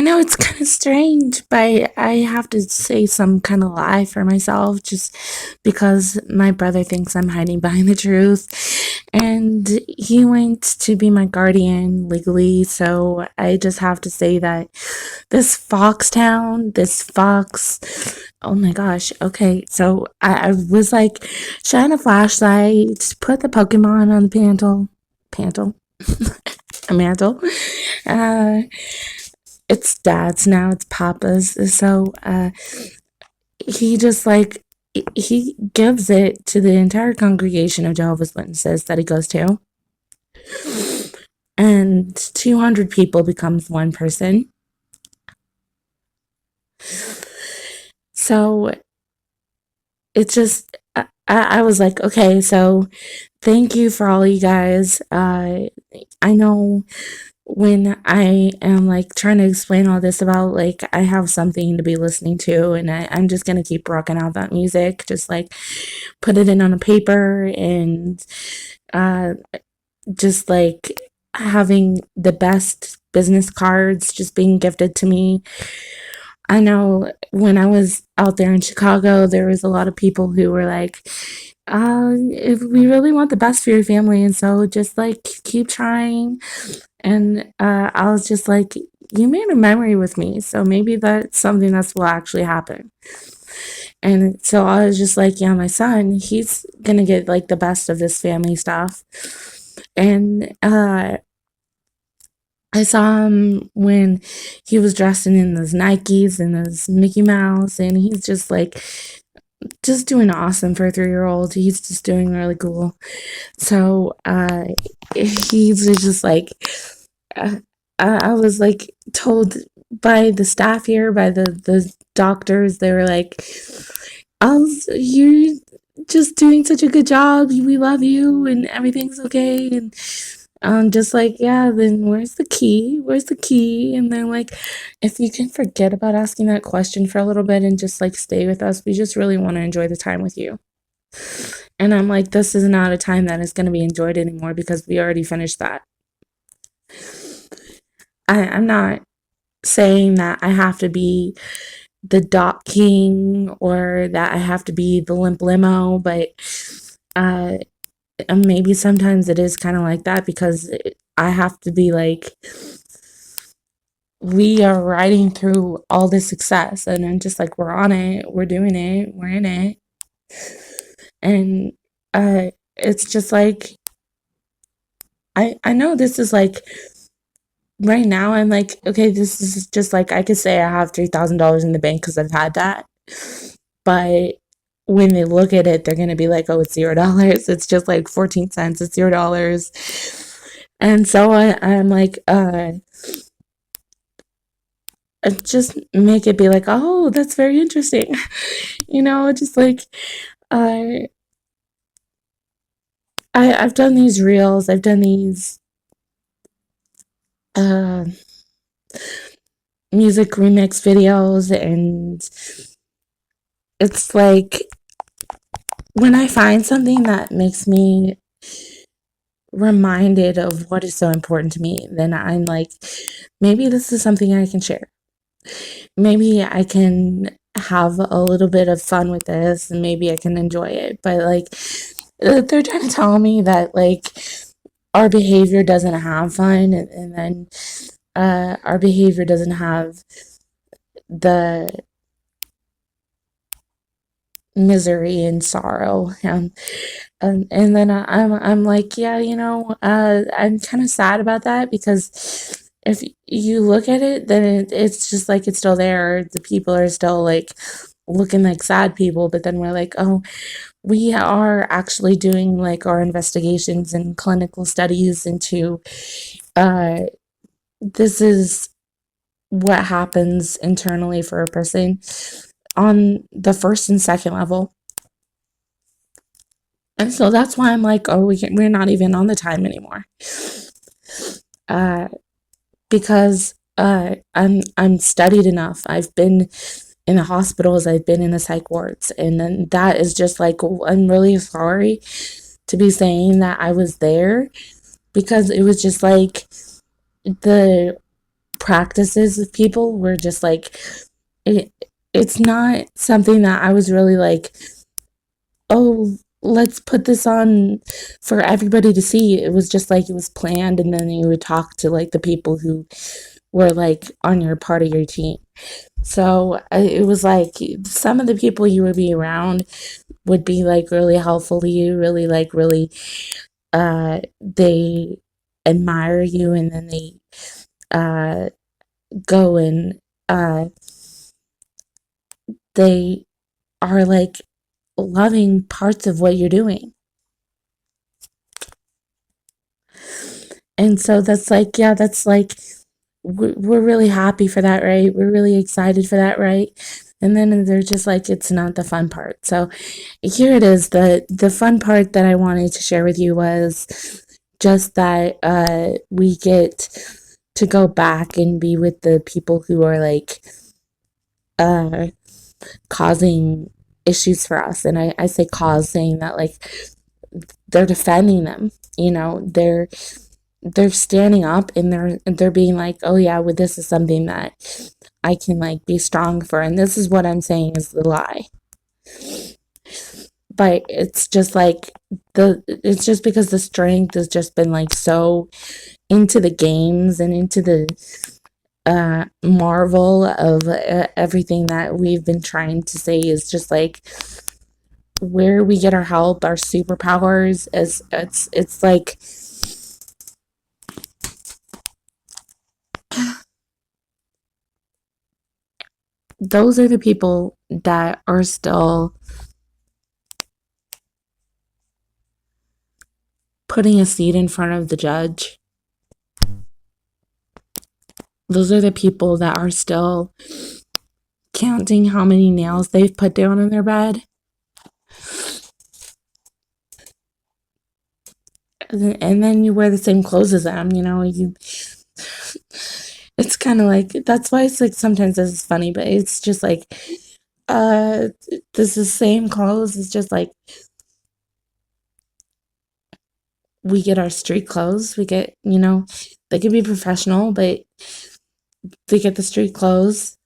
I know it's kind of strange, but I have to say some kind of lie for myself just because my brother thinks I'm hiding behind the truth. And he went to be my guardian legally, so I just have to say that this Foxtown, this Fox, oh my gosh, okay, so I was like, shine a flashlight, put the Pokemon on the panel, a mantle. Uh, it's dad's now, it's papa's. So he just like he gives it to the entire congregation of Jehovah's Witnesses that he goes to, and 200 people becomes one person. So it's just I was like, okay, so thank you for all you guys. I know when I am like trying to explain all this about like I have something to be listening to, and I'm just gonna keep rocking out that music, just like put it in on a paper, and uh just like having the best business cards just being gifted to me. I know when I was out there in Chicago, there was a lot of people who were like, if we really want the best for your family, and so just like keep trying. And I was just like, you made a memory with me, so maybe that's something that's will actually happen. And so I was just like, yeah, my son, he's gonna get like the best of this family stuff. And I saw him when he was dressing in those Nikes and those Mickey Mouse, and he's just like, just doing awesome for a 3-year-old. He's just doing really cool. So he's just like, uh, I was like told by the staff here, by the doctors, they were like, "Oh, you're just doing such a good job. We love you, and everything's okay." And I'm just like, yeah, then where's the key? Where's the key? And they're like, if you can forget about asking that question for a little bit and just like stay with us, we just really want to enjoy the time with you. And I'm like, this is not a time that is going to be enjoyed anymore because we already finished that. I'm not saying that I have to be the dot king or that I have to be the limp limo, but uh, maybe sometimes it is kind of like that because I have to be like, we are riding through all this success, and I'm just like, we're on it, we're doing it, we're in it. And it's just like, I know this is like, right now I'm like, okay, this is just like, I could say I have $3,000 in the bank because I've had that. But when they look at it, they're going to be like, oh, it's $0. It's just like 14 cents. It's $0. And so I'm like, just make it be like, oh, that's very interesting. Just like, uh, I've done these reels, I've done these uh, music remix videos, and it's like when I find something that makes me reminded of what is so important to me, then I'm like, maybe this is something I can share. Maybe I can have a little bit of fun with this, and maybe I can enjoy it. But like, they're trying to tell me that like our behavior doesn't have fun, and then our behavior doesn't have the misery and sorrow. And then I'm like, yeah, I'm kind of sad about that because if you look at it, then it's just like it's still there. The people are still like looking like sad people, but then we're like, oh, we are actually doing like our investigations and clinical studies into uh this is what happens internally for a person on the first and second level. And so that's why I'm like, oh, we're not even on the time anymore. Uh, because I'm studied enough. I've been in the hospitals, I've been in the psych wards, and then that is just like, I'm really sorry to be saying that I was there because it was just like the practices with people were just like it, it's not something that I was really like, oh, let's put this on for everybody to see. It was just like it was planned, and then you would talk to like the people who were like on your part of your team. So it was like some of the people you would be around would be like really helpful to you, really like really they admire you, and then they uh go and uh they are like loving parts of what you're doing. And so that's like, yeah, that's like, we're really happy for that, right? We're really excited for that, right? And then they're just like, it's not the fun part. So here it is. The fun part that I wanted to share with you was just that we get to go back and be with the people who are like uh, causing issues for us. And I say cause, saying that like they're defending them. You know, they're standing up, and they're being like, oh yeah, well, this is something that I can like be strong for, and this is what I'm saying is the lie. But it's just like it's just because the strength has just been like so into the games and into the marvel of everything that we've been trying to say is just like where we get our help, our superpowers. Is it's like those are the people that are still putting a seat in front of the judge. Those are the people that are still counting how many nails they've put down in their bed. And then you wear the same clothes as them, you know, it's kind of like, that's why it's like sometimes this is funny, but it's just like, uh, this is the same clothes. It's just like, we get our street clothes. We get, you know, they could be professional, but they get the street clothes.